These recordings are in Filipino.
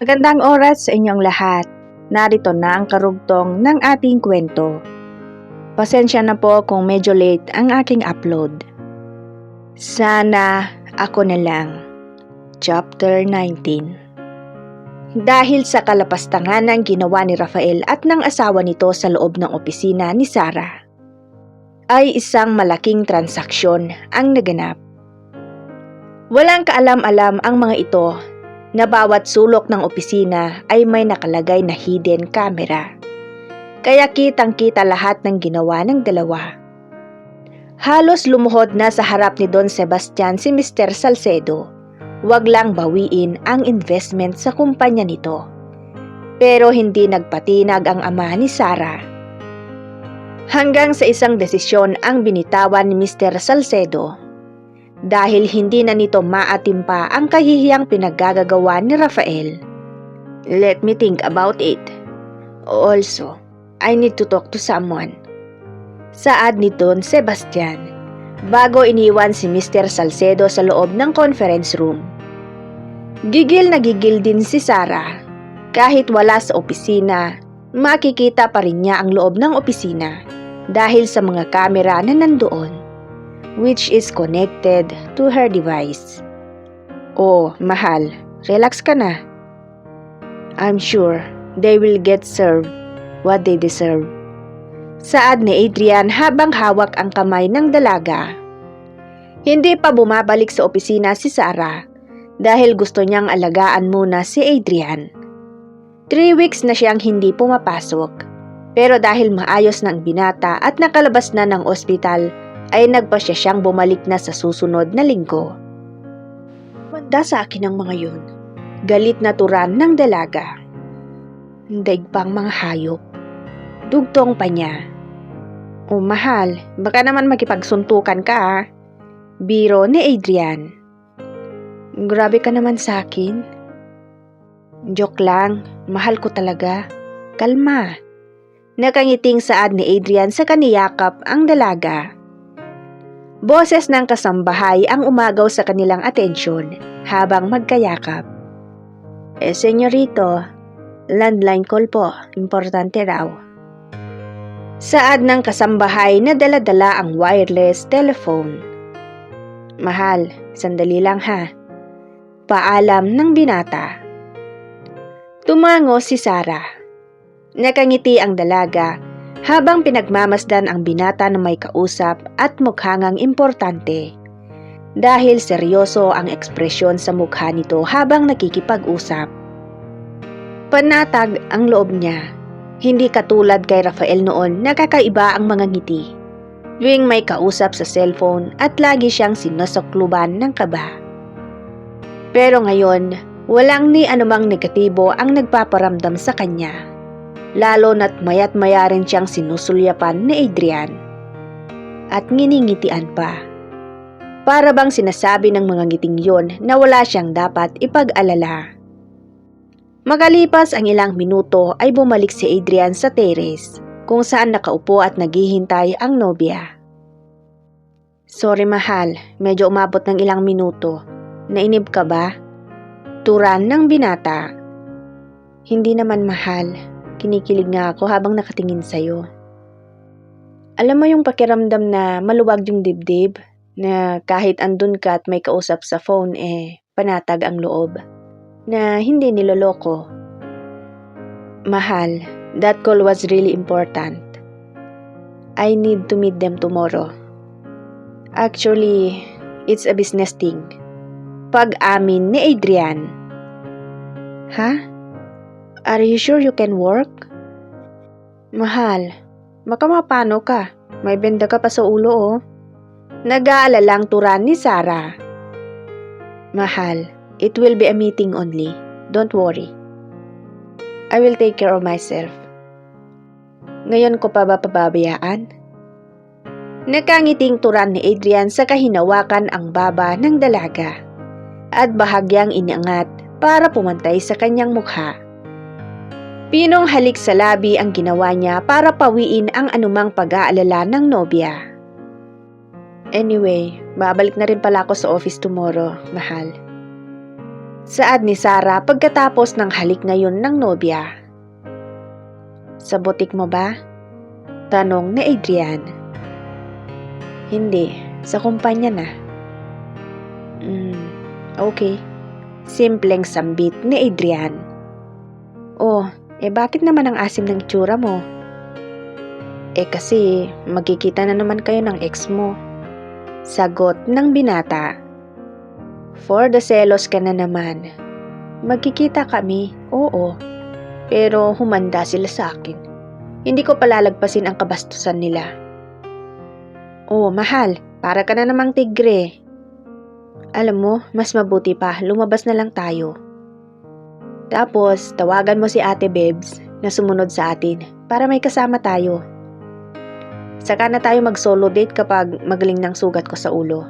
Magandang oras sa inyong lahat. Narito na ang karugtong ng ating kwento. Pasensya na po kung medyo late ang aking upload. Sana ako na lang. Chapter 19. Dahil sa kalapastangan ng ginawa ni Rafael at ng asawa nito sa loob ng opisina ni Sarah, ay isang malaking transaksyon ang naganap. Walang kaalam-alam ang mga ito na bawat sulok ng opisina ay may nakalagay na hidden camera. Kaya kitang-kita lahat ng ginawa ng dalawa. Halos lumuhod na sa harap ni Don Sebastian si Mr. Salcedo. Wag lang bawiin ang investment sa kumpanya nito. Pero hindi nagpatinag ang ama ni Sarah. Hanggang sa isang desisyon ang binitawan ni Mr. Salcedo. Dahil hindi na nito maatimpa ang kahihiyang pinaggagawa ni Rafael. Let me think about it. Also, I need to talk to someone. Saad ni Don Sebastian, bago iniwan si Mr. Salcedo sa loob ng conference room. Gigil na gigil din si Sarah. Kahit wala sa opisina, makikita pa rin niya ang loob ng opisina dahil sa mga kamera na nandoon, which is connected to her device. Oh, mahal, relax ka na. I'm sure they will get served what they deserve. Saad ni Adrian habang hawak ang kamay ng dalaga. Hindi pa bumabalik sa opisina si Sarah dahil gusto niyang alagaan muna si Adrian. 3 weeks na siyang hindi pumapasok, pero dahil maayos na ang binata at nakalabas na ng ospital, ay nagpasya siyang bumalik na sa susunod na linggo. Manda sa akin ang mga yun. Galit na turan ng dalaga. Daig pang mga hayop. Dugtong pa niya. O mahal, baka naman makipagsuntukan ka ah. Biro ni Adrian. Grabe ka naman sa akin. Joke lang, mahal ko talaga. Kalma. Nakangiting saad ni Adrian sa kaniyakap ang dalaga. Boses ng kasambahay ang umagaw sa kanilang atensyon habang magkayakap. Senyorito, landline call po, importante raw. Saad ng kasambahay na dala-dala ang wireless telephone. Mahal, sandali lang ha. Paalam ng binata. Tumango si Sarah. Nakangiti ang dalaga habang pinagmamasdan ang binata na may kausap at mukhangang importante. Dahil seryoso ang ekspresyon sa mukha nito habang nakikipag-usap. Panatag ang loob niya. Hindi katulad kay Rafael noon na kakaiba ang mga ngiti. Tuwing may kausap sa cellphone at lagi siyang sinasakluban ng kaba. Pero ngayon, walang ni anumang negatibo ang nagpaparamdam sa kanya. Lalo na't mayat maya rin siyang sinusulyapan ni Adrian. At nginingitian pa. Para bang sinasabi ng mga ngiting yon na wala siyang dapat ipag-alala. Makalipas ang ilang minuto ay bumalik si Adrian sa terrace kung saan nakaupo at naghihintay ang nobya. Sorry mahal, medyo umabot ng ilang minuto. Nainip ka ba? Turan ng binata. Hindi naman mahal. Kinikilig nga ako habang nakatingin sa'yo. Alam mo yung pakiramdam na maluwag yung dibdib? Na kahit andun ka at may kausap sa phone panatag ang loob. Na hindi niloloko. Mahal, that call was really important. I need to meet them tomorrow. Actually, it's a business thing. Pag-amin ni Adrian. Ha? Are you sure you can work? Mahal, baka mapano ka. May benda ka pa sa ulo oh. Nag-aalalang turan ni Sarah. Mahal, it will be a meeting only. Don't worry. I will take care of myself. Ngayon ko pa ba pababayaan? Nakangiting turan ni Adrian sa kahinawakan ang baba ng dalaga at bahagyang iniangat para pumantay sa kanyang mukha. Pinong halik sa labi ang ginawa niya para pawiin ang anumang pag-aalala ng nobya. Anyway, babalik na rin pala ako sa office tomorrow, mahal. Saad ni Sarah pagkatapos ng halik ngayon ng nobya. Sa butik mo ba? Tanong ni Adrian. Hindi, sa kumpanya na. Okay. Simpleng sambit ni Adrian. Oh, bakit naman ang asim ng itsura mo? Kasi magkikita na naman kayo ng ex mo. Sagot ng binata. For the selos ka na naman. Magkikita kami, oo. Pero humanda sila sa akin. Hindi ko palalagpasin ang kabastusan nila. Oh, mahal, para ka na namang tigre. Alam mo, mas mabuti pa, lumabas na lang tayo. Tapos, tawagan mo si Ate Bebs na sumunod sa atin para may kasama tayo. Saka na tayo mag-solo date kapag magaling ng sugat ko sa ulo.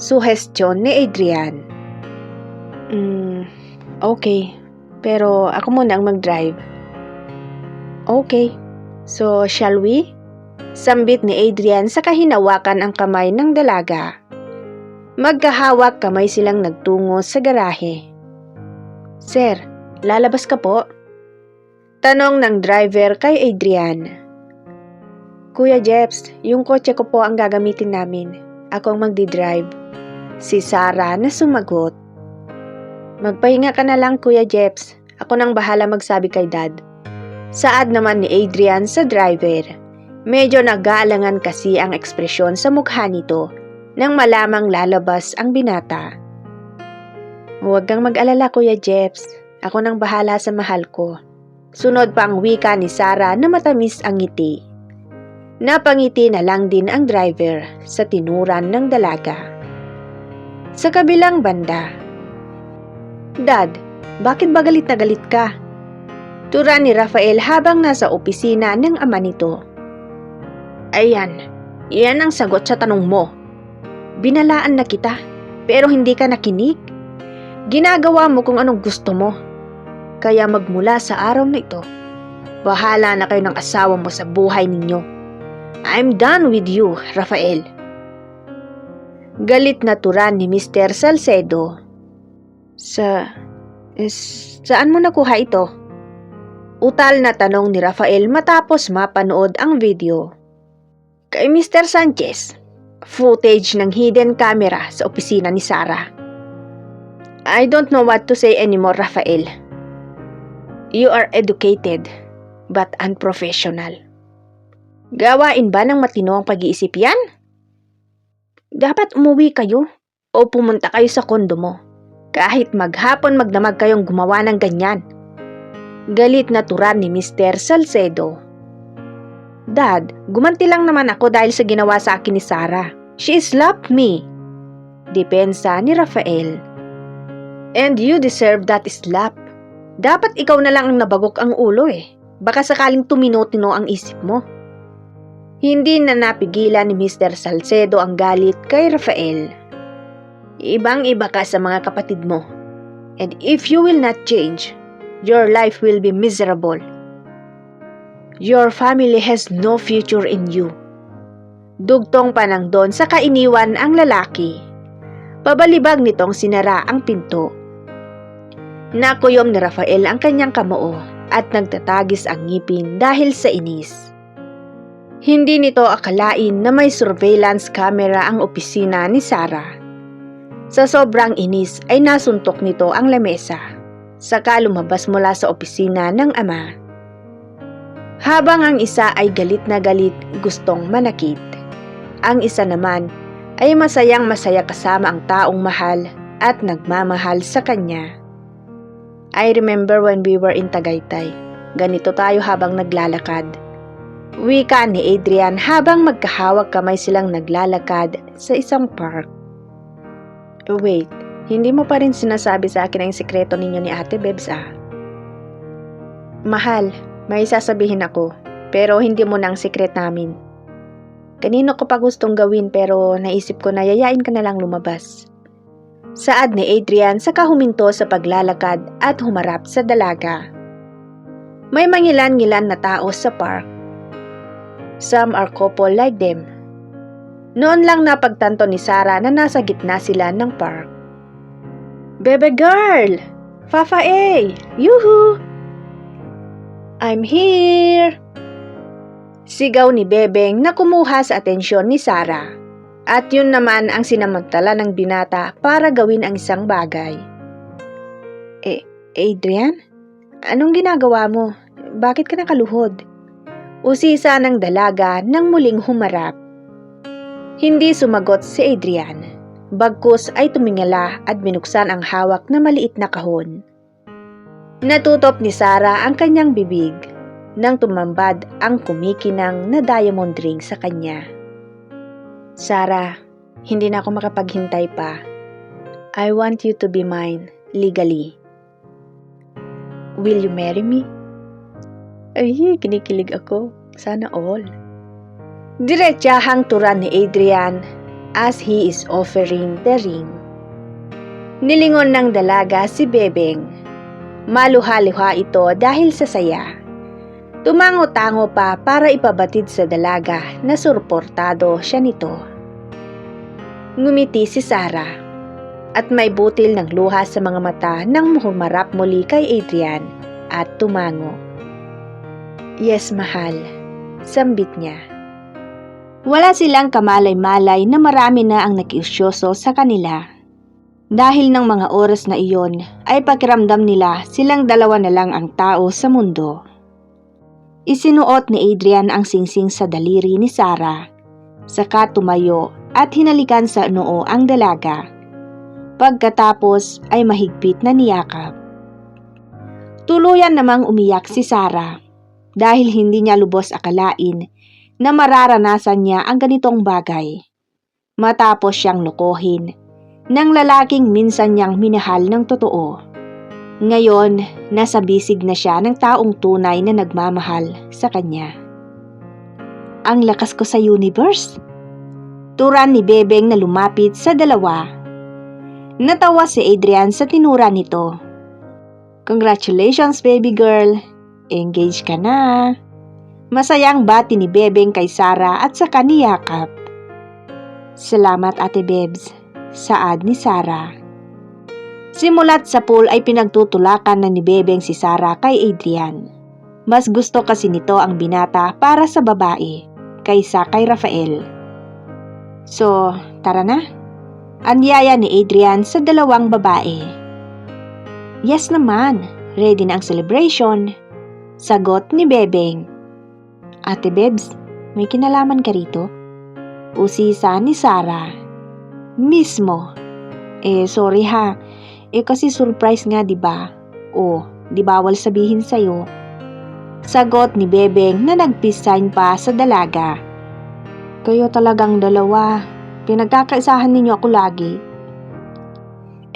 Suhestyon ni Adrian. Okay. Pero ako muna ang mag-drive. Okay. So, shall we? Sambit ni Adrian sa kahinawakan ang kamay ng dalaga. Magkahawak kamay silang nagtungo sa garahe. Sir, lalabas ka po? Tanong ng driver kay Adrian. Kuya Jeps, yung kotse ko po ang gagamitin namin. Ako ang magdi-drive. Si Sarah na sumagot. Magpahinga ka na lang, Kuya Jeps. Ako nang bahala magsabi kay Dad. Saad naman ni Adrian sa driver. Medyo nag-aalangan kasi ang ekspresyon sa mukha nito nang malamang lalabas ang binata. Huwag kang mag-alala, Kuya Jeps. Ako nang bahala sa mahal ko. Sunod pa ang wika ni Sarah na matamis ang ngiti. Napangiti na lang din ang driver sa tinuran ng dalaga. Sa kabilang banda. Dad, bakit ba galit na galit ka? Tura ni Rafael habang nasa opisina ng ama nito. Ayan, iyan ang sagot sa tanong mo. Binalaan na kita, pero hindi ka nakinig. Ginagawa mo kung anong gusto mo. Kaya magmula sa araw na ito, bahala na kayo ng asawa mo sa buhay ninyo. I'm done with you, Rafael. Galit na turan ni Mr. Salcedo. Saan mo nakuha ito? Utal na tanong ni Rafael matapos mapanood ang video. Kay Mr. Sanchez, footage ng hidden camera sa opisina ni Sarah. I don't know what to say anymore, Rafael. You are educated, but unprofessional. Gawain ba ng matino ang pag-iisip yan? Dapat umuwi kayo o pumunta kayo sa kondo mo. Kahit maghapon magdamag kayong gumawa ng ganyan. Galit na turan ni Mr. Salcedo. Dad, gumanti lang naman ako dahil sa ginawa sa akin ni Sarah. She slapped me. Depensa ni Rafael. And you deserve that slap. Dapat ikaw na lang ang nabagok ang ulo eh. Baka sakaling tumino-tino ang isip mo. Hindi na napigilan ni Mr. Salcedo ang galit kay Rafael. Ibang-iba ka sa mga kapatid mo. And if you will not change, your life will be miserable. Your family has no future in you. Dugtong pa nang doon sa kainiwan ang lalaki. Pabalibag nitong sinara ang pinto. Nakuyom ni Rafael ang kanyang kamoo at nagtatagis ang ngipin dahil sa inis. Hindi nito akalain na may surveillance camera ang opisina ni Sarah. Sa sobrang inis ay nasuntok nito ang lamesa, saka lumabas mula sa opisina ng ama. Habang ang isa ay galit na galit, gustong manakit. Ang isa naman ay masayang masaya kasama ang taong mahal at nagmamahal sa kanya. I remember when we were in Tagaytay. Ganito tayo habang naglalakad. Wika ni Adrian habang magkahawak kamay silang naglalakad sa isang park. Wait, hindi mo pa rin sinasabi sa akin ang sikreto ninyo ni Ate Bebs Mahal, may sasabihin ako, pero hindi mo na ang sikret namin. Kanino ko pa gustong gawin pero naisip ko na yayain ka na lang lumabas. Saad ni Adrian saka huminto sa paglalakad at humarap sa dalaga. May mangilan-ngilan na tao sa park. Some are couple like them. Noon lang napagtanto ni Sarah na nasa gitna sila ng park. Bebe girl! Fafa A! Yuhu! I'm here! Sigaw ni Bebeng na kumuha sa atensyon ni Sarah. At yun naman ang sinamantala ng binata para gawin ang isang bagay. Adrian? Anong ginagawa mo? Bakit ka nakaluhod? Usisa ng dalaga nang muling humarap. Hindi sumagot si Adrian. Bagkus ay tumingala at binuksan ang hawak na maliit na kahon. Natutop ni Sarah ang kanyang bibig nang tumambad ang kumikinang na diamond ring sa kanya. Sarah, hindi na ako makapaghintay pa. I want you to be mine, legally. Will you marry me? Ay, kinikilig ako. Sana all. Diretsahang turan ni Adrian as he is offering the ring. Nilingon ng dalaga si Bebeng. Maluha-luha ito dahil sa saya. Tumango-tango pa para ipabatid sa dalaga na suportado siya nito. Ngumiti si Sarah at may butil ng luha sa mga mata nang humarap muli kay Adrian at tumango. Yes, mahal. Sambit niya. Wala silang kamalay-malay na marami na ang nakiusyoso sa kanila. Dahil ng mga oras na iyon ay pakiramdam nila silang dalawa na lang ang tao sa mundo. Isinuot ni Adrian ang singsing sa daliri ni Sarah, saka tumayo at hinalikan sa noo ang dalaga. Pagkatapos ay mahigpit na niyakap. Tuluyan namang umiyak si Sarah dahil hindi niya lubos akalain na mararanasan niya ang ganitong bagay. Matapos siyang lokohin ng lalaking minsan niyang minahal ng totoo. Ngayon, nasa bisig na siya ng taong tunay na nagmamahal sa kanya. Ang lakas ko sa universe? Turan ni Bebeng na lumapit sa dalawa. Natawa si Adrian sa tinura nito. Congratulations, baby girl. Engaged ka na. Masayang bati ni Bebeng kay Sarah at saka niyakap. Salamat, Ate Bebs, saad ni Sarah. Simulat sa pool ay pinagtutulakan na ni Bebeng si Sarah kay Adrian. Mas gusto kasi nito ang binata para sa babae kaysa kay Rafael. So, tara na. Anyaya ni Adrian sa dalawang babae. Yes naman, ready na ang celebration. Sagot ni Bebeng. Ate Bebs, may kinalaman ka rito? Usisa ni Sarah. Mismo. Sorry ha. Kasi surprise nga, diba? Di bawal sabihin sa'yo. Sagot ni Bebeng na nag-peace pa sa dalaga. Kayo talagang dalawa. Pinagkakaisahan ninyo ako lagi.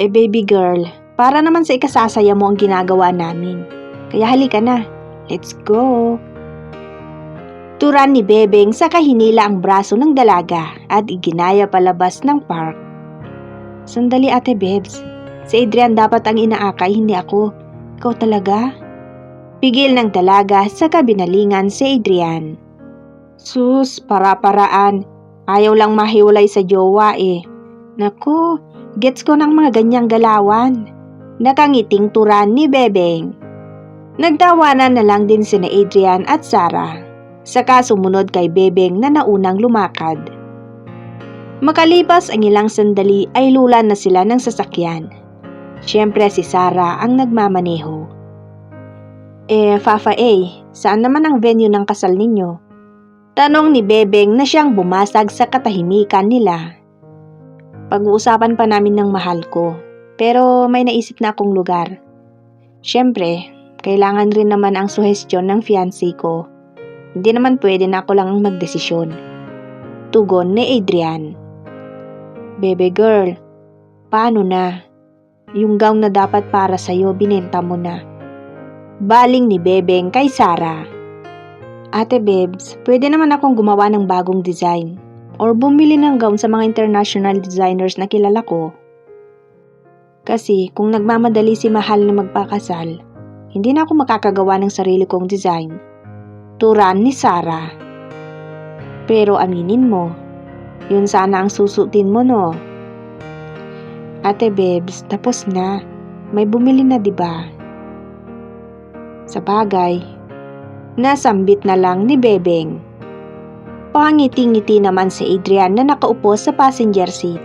Baby girl, para naman sa ikasasaya mo ang ginagawa namin. Kaya halika na. Let's go. Turan ni Bebeng sa kahinila ang braso ng dalaga at iginaya palabas ng park. Sandali, Ate Bebs. Si Adrian dapat ang inaakay, hindi ako. Ikaw talaga? Pigil ng dalaga sa kabinalingan si Adrian. Sus, para-paraan. Ayaw lang mahiwalay sa jowa eh. Naku, gets ko ng mga ganyang galawan. Nakangiting turan ni Bebeng. Nagtawanan na lang din sina Adrian at Sarah. Saka sumunod kay Bebeng na naunang lumakad. Makalipas ang ilang sandali ay lulan na sila ng sasakyan. Siyempre si Sarah ang nagmamaneho. Fafa A, saan naman ang venue ng kasal ninyo? Tanong ni Bebeng na siyang bumasag sa katahimikan nila. Pag-uusapan pa namin ng mahal ko, pero may naisip na akong lugar. Siyempre, kailangan rin naman ang suhestyon ng fiancé ko. Hindi naman pwede na ako lang ang magdesisyon. Tugon ni Adrian. Baby girl, paano na? Yung gown na dapat para sa'yo, binenta mo na. Baling ni Bebeng kay Sarah. Ate Bebs, pwede naman akong gumawa ng bagong design or bumili ng gown sa mga international designers na kilala ko. Kasi kung nagmamadali si Mahal na magpakasal, hindi na ako makakagawa ng sarili kong design. Turan ni Sarah. Pero aminin mo, yun sana ang susutin mo, no? Ate Bebs, tapos na. May bumili na, 'di ba? Sa bagay, nasambit na lang ni Bebeng. Pangiti-ngiti naman si Adrian na nakaupo sa passenger seat.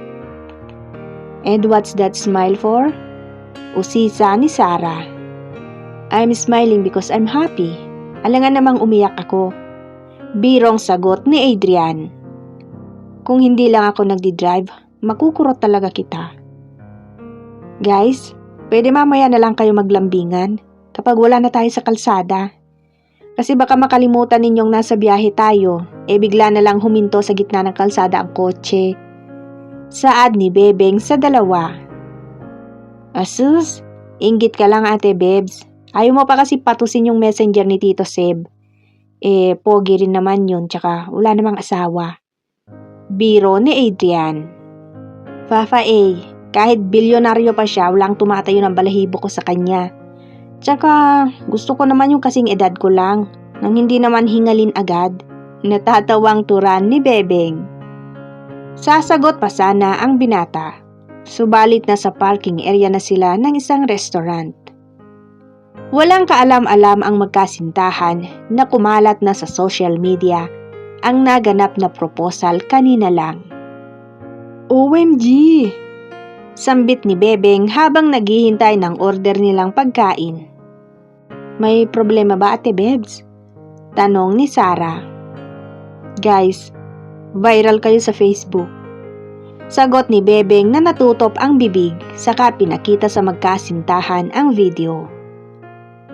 And what's that smile for? Usisa ni Sarah. I'm smiling because I'm happy. Alangan namang umiyak ako. Birong sagot ni Adrian. Kung hindi lang ako nagdi-drive, makukurot talaga kita. Guys, pwede mamaya na lang kayo maglambingan kapag wala na tayo sa kalsada. Kasi baka makalimutan ninyong nasa biyahe tayo, bigla na lang huminto sa gitna ng kalsada ang kotse. Saad ni Bebeng sa dalawa. Asus, inggit ka lang Ate Bebs. Ayaw mo pa kasi patusin yung messenger ni Tito Seb. Pogi rin naman yun, tsaka wala namang asawa. Biro ni Adrian. Fafa kahit bilyonaryo pa siya, walang tumatayo ng balahibo ko sa kanya. Tsaka gusto ko naman yung kasing edad ko lang, nang hindi naman hingalin agad. Natatawang turan ni Bebeng. Sasagot pa sana ang binata. Subalit nasa parking area na sila ng isang restaurant. Walang kaalam-alam ang magkasintahan na kumalat na sa social media ang naganap na proposal kanina lang. OMG! Sambit ni Bebeng habang naghihintay ng order nilang pagkain. May problema ba Ate Bebs? Tanong ni Sarah. Guys, viral kayo sa Facebook. Sagot ni Bebeng na natutop ang bibig saka pinakita sa magkasintahan ang video.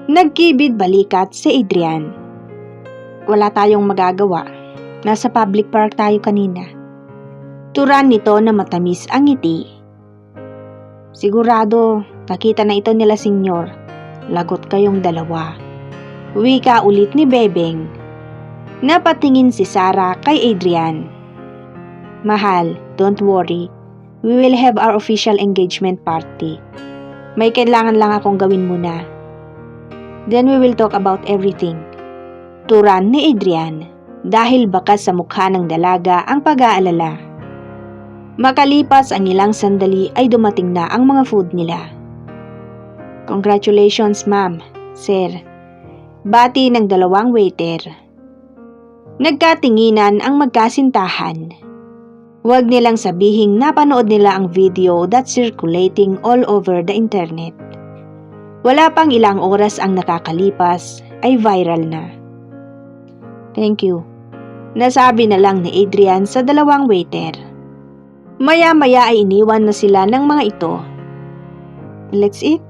Nagkibid balikat si Adrian. Wala tayong magagawa. Nasa public park tayo kanina. Turan nito na matamis ang ngiti. Sigurado, nakita na ito nila senyor. Lagot kayong dalawa. Wika ulit ni Bebeng. Napatingin si Sarah kay Adrian. Mahal, don't worry. We will have our official engagement party. May kailangan lang akong gawin muna. Then we will talk about everything. Turan ni Adrian dahil bakas sa mukha ng dalaga ang pag-aalala. Makalipas ang ilang sandali ay dumating na ang mga food nila. Congratulations ma'am, sir. Bati ng dalawang waiter. Nagkatinginan ang magkasintahan. Huwag nilang sabihing napanood nila ang video that's circulating all over the internet. Wala pang ilang oras ang nakakalipas ay viral na. Thank you. Nasabi na lang ni Adrian sa dalawang waiter. Maya-maya ay iniwan na sila ng mga ito. Let's eat.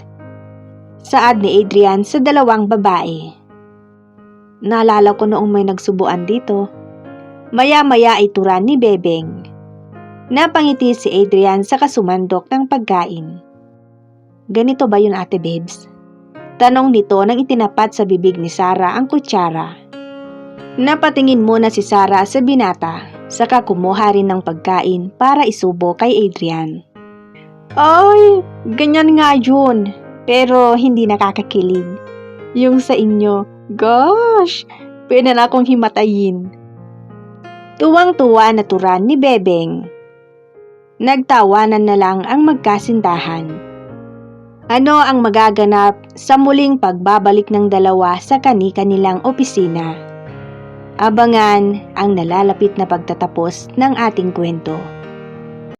Saad ni Adrian sa dalawang babae. Naalala ko noong may nagsubuan dito. Maya-maya ay turan ni Bebeng. Napangiti si Adrian sa kasumandok ng pagkain. Ganito ba yun Ate Bebs? Tanong nito nang itinapat sa bibig ni Sarah ang kutsara. Napatingin muna si Sarah sa binata, saka kumuha rin ng pagkain para isubo kay Adrian. Ay, ganyan nga yun. Pero hindi nakakakilig. Yung sa inyo, gosh, pwede na akong himatayin. Tuwang-tuwa na turan ni Bebeng. Nagtawanan na lang ang magkasintahan. Ano ang magaganap sa muling pagbabalik ng dalawa sa kani-kanilang opisina? Abangan ang nalalapit na pagtatapos ng ating kwento.